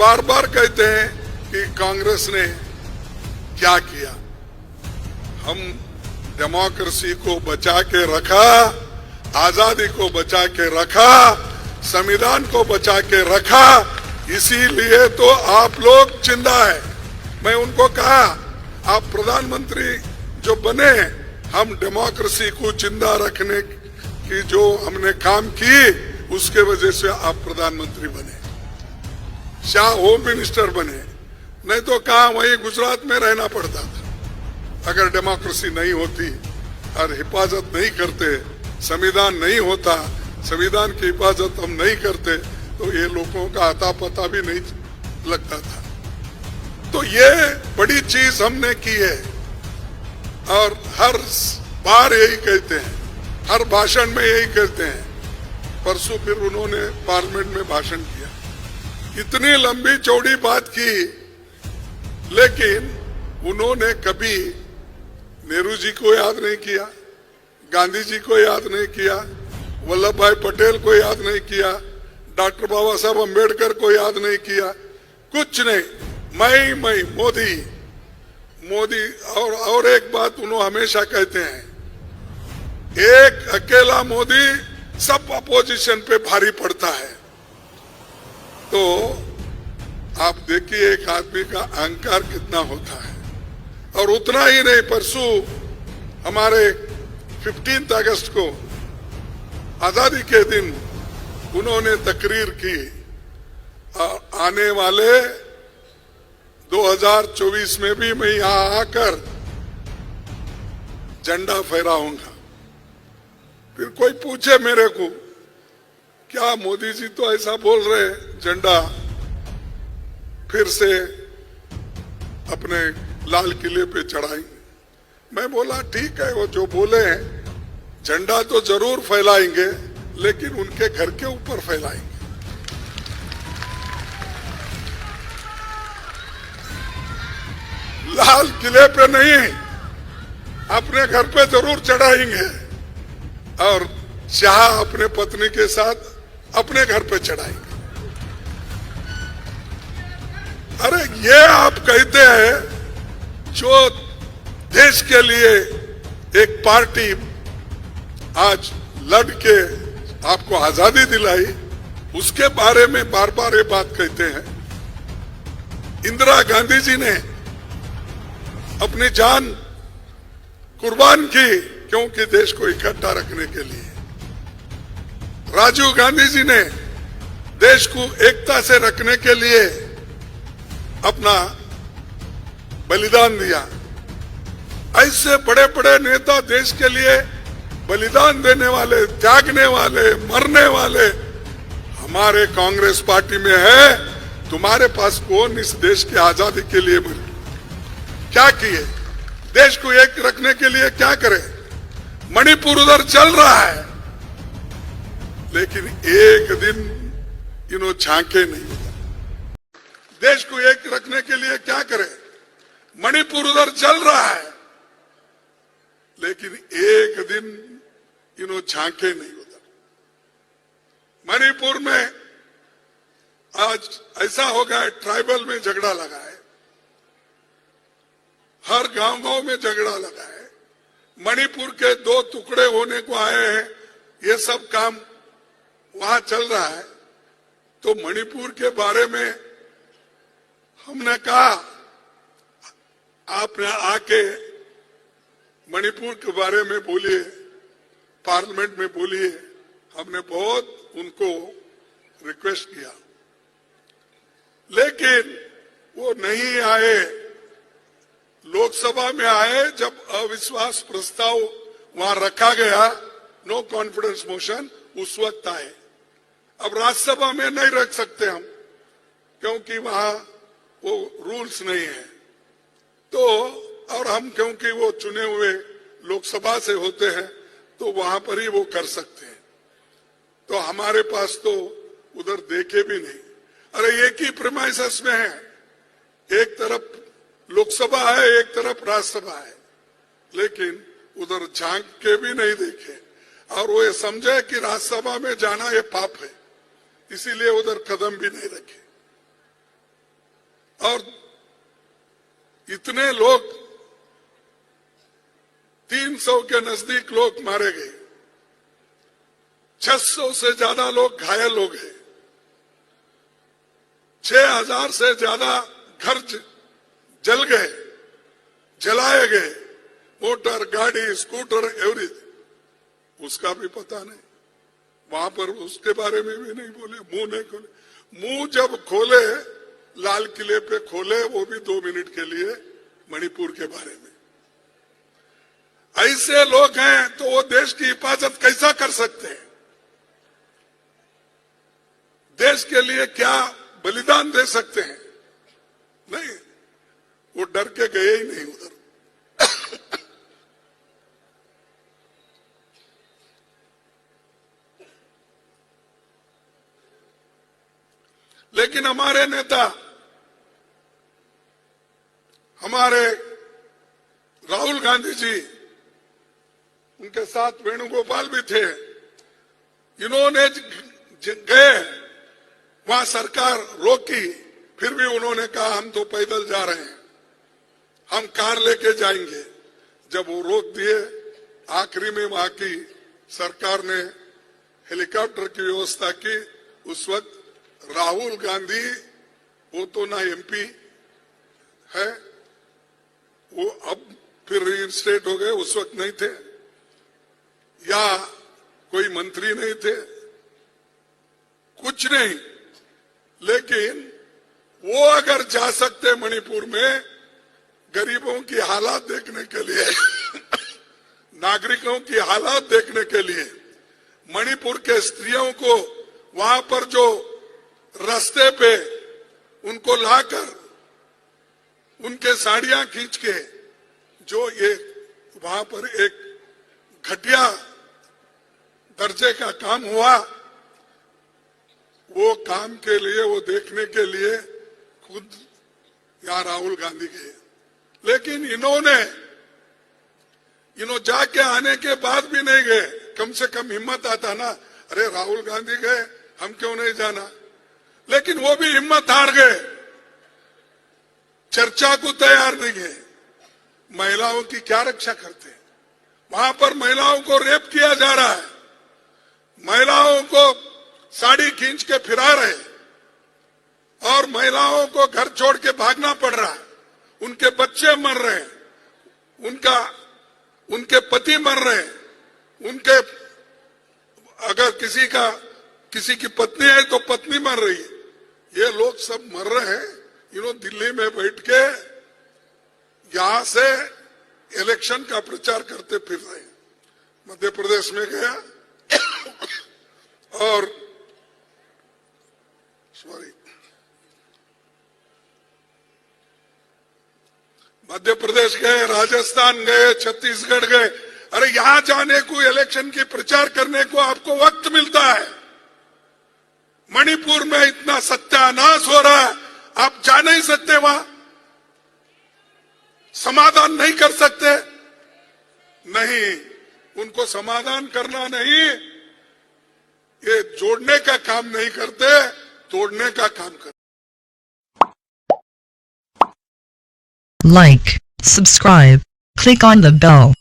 बार बार कहते हैं कि कांग्रेस ने क्या किया। हम डेमोक्रेसी को बचा के रखा, आजादी को बचा के रखा, संविधान को बचा के रखा, इसीलिए तो आप लोग जिंदा है। मैं उनको कहा आप प्रधानमंत्री जो बने, हम डेमोक्रेसी को जिंदा रखने की जो हमने काम की उसके वजह से आप प्रधानमंत्री बने, शाह होम मिनिस्टर बने, नहीं तो कहा वहीं गुजरात में रहना पड़ता था। अगर डेमोक्रेसी नहीं होती और हिफाजत नहीं करते, संविधान नहीं होता, संविधान की हिफाजत हम नहीं करते तो ये लोगों का अता पता भी नहीं लगता था। तो ये बड़ी चीज हमने की है और हर बार यही कहते हैं, हर भाषण में यही कहते हैं। परसों फिर उन्होंने पार्लियामेंट में भाषण किया, इतनी लंबी चौड़ी बात की, लेकिन उन्होंने कभी नेहरू जी को याद नहीं किया, गांधी जी को याद नहीं किया, वल्लभ भाई पटेल को याद नहीं किया, डॉक्टर बाबा साहब अम्बेडकर को याद नहीं किया, कुछ नहीं। मैं मोदी मोदी। और एक बात उन्होंने हमेशा कहते हैं, एक अकेला मोदी सब अपोजिशन पे भारी पड़ता है। तो आप देखिए एक आदमी का अहंकार कितना होता है। और उतना ही नहीं, परसों हमारे 15 अगस्त को आजादी के दिन उन्होंने तकरीर की, आने वाले 2024 में भी मैं यहां आकर झंडा फहराऊंगा। फिर कोई पूछे मेरे को, क्या मोदी जी तो ऐसा बोल रहे झंडा फिर से अपने लाल किले पे चढ़ाएंगे? मैं बोला ठीक है, वो जो बोले हैं झंडा तो जरूर फैलाएंगे, लेकिन उनके घर के ऊपर फैलाएंगे। लाल किले पे नहीं, अपने घर पे जरूर चढ़ाएंगे और शाह अपने पत्नी के साथ अपने घर पे चढ़ाएंगे। अरे ये आप कहते हैं जो देश के लिए एक पार्टी आज लड़ के आपको आजादी दिलाई, उसके बारे में बार बार ये बात कहते हैं। इंदिरा गांधी जी ने अपनी जान कुर्बान की क्योंकि देश को इकट्ठा रखने के लिए। राजीव गांधी जी ने देश को एकता से रखने के लिए अपना बलिदान दिया। ऐसे बड़े बड़े नेता देश के लिए बलिदान देने वाले, त्यागने वाले, मरने वाले हमारे कांग्रेस पार्टी में है। तुम्हारे पास कौन इस देश की आजादी के लिए मरे? क्या किए? देश को एक रखने के लिए क्या करे? मणिपुर उधर चल रहा है, लेकिन एक दिन इन्हों झांके नहीं। देश को एक रखने के लिए क्या करे? मणिपुर उधर चल रहा है, लेकिन एक दिन इन्हों झांके नहीं उधर। मणिपुर में आज ऐसा हो गया है, ट्राइबल में झगड़ा लगा है, हर गांव में झगड़ा लगा है। मणिपुर के 2 टुकड़े होने को आए हैं, ये सब काम वहां चल रहा है। तो मणिपुर के बारे में हमने कहा आप आके मणिपुर के बारे में बोलिए, पार्लियामेंट में बोलिए। हमने बहुत उनको रिक्वेस्ट किया, लेकिन वो नहीं आए। लोकसभा में आए जब अविश्वास प्रस्ताव वहां रखा गया, नो कॉन्फिडेंस मोशन, उस वक्त आए। अब राज्यसभा में नहीं रख सकते हम, क्योंकि वहां वो रूल्स नहीं है। तो और हम क्योंकि वो चुने हुए लोकसभा से होते हैं, तो वहां पर ही वो कर सकते हैं। तो हमारे पास तो उधर देखे भी नहीं। अरे एक ही प्रीमाइसेस में है, एक तरफ लोकसभा है, एक तरफ राज्यसभा है, लेकिन उधर झांक के भी नहीं देखे। और वो ये समझे कि राज्यसभा में जाना ये पाप है, इसीलिए उधर कदम भी नहीं रखे। और इतने लोग 300 के नजदीक लोग मारे गए, 600 से ज्यादा लोग घायल हो गए, 6000 से ज्यादा घर जल गए, जलाए गए, मोटर, गाड़ी, स्कूटर, एवरीथिंग। उसका भी पता नहीं, वहां पर उसके बारे में भी नहीं बोले, मुंह नहीं खोले। मुंह जब खोले, लाल किले पे खोले, वो भी 2 मिनट के लिए मणिपुर के बारे में। ऐसे लोग हैं तो वो देश की हिफाजत कैसा कर सकते हैं? देश के लिए क्या बलिदान दे सकते हैं? नहीं, वो डर के गए ही नहीं उधर। लेकिन हमारे नेता, हमारे राहुल गांधी जी, उनके साथ वेणुगोपाल भी थे, इन्होंने गए, वहां सरकार रोकी, फिर भी उन्होंने कहा हम तो पैदल जा रहे हैं, हम कार लेके जाएंगे। जब वो रोक दिए, आखिरी में वहां की सरकार ने हेलीकॉप्टर की व्यवस्था की। उस वक्त राहुल गांधी, वो तो ना एमपी है, वो अब फिर रीइंस्टेट हो गए, उस वक्त नहीं थे, या कोई मंत्री नहीं थे, कुछ नहीं। लेकिन वो अगर जा सकते मणिपुर में गरीबों की हालात देखने के लिए, नागरिकों की हालात देखने के लिए, मणिपुर के स्त्रियों को वहां पर जो रास्ते पे उनको लाकर उनके साड़ियां खींच के जो ये वहां पर एक घटिया दर्जे का काम हुआ, वो काम के लिए, वो देखने के लिए खुद यहाँ राहुल गांधी गए। लेकिन इन्होंने जाके आने के बाद भी नहीं गए। कम से कम हिम्मत आता ना, अरे राहुल गांधी गए, हम क्यों नहीं जाना? लेकिन वो भी हिम्मत हार गए, चर्चा को तैयार नहीं है। महिलाओं की क्या रक्षा करते हैं? वहां पर महिलाओं को रेप किया जा रहा है, महिलाओं को साड़ी खींच के फिरा रहे, और महिलाओं को घर छोड़ के भागना पड़ रहा है, उनके बच्चे मर रहे हैं, उनके पति मर रहे हैं, उनके अगर किसी की पत्नी है तो पत्नी मर रही है, ये लोग सब मर रहे हैं। दिल्ली में बैठ के यहां से इलेक्शन का प्रचार करते फिर रहे हैं। मध्य प्रदेश में गया और मध्य प्रदेश गए, राजस्थान गए, छत्तीसगढ़ गए। अरे यहां जाने को, इलेक्शन की प्रचार करने को आपको वक्त मिलता है। मणिपुर में इतना सत्यानाश हो रहा है, आप जा नहीं सकते, वहां समाधान नहीं कर सकते। नहीं, उनको समाधान करना नहीं, ये जोड़ने का काम नहीं करते, तोड़ने का काम करते। Like, subscribe, click on the bell.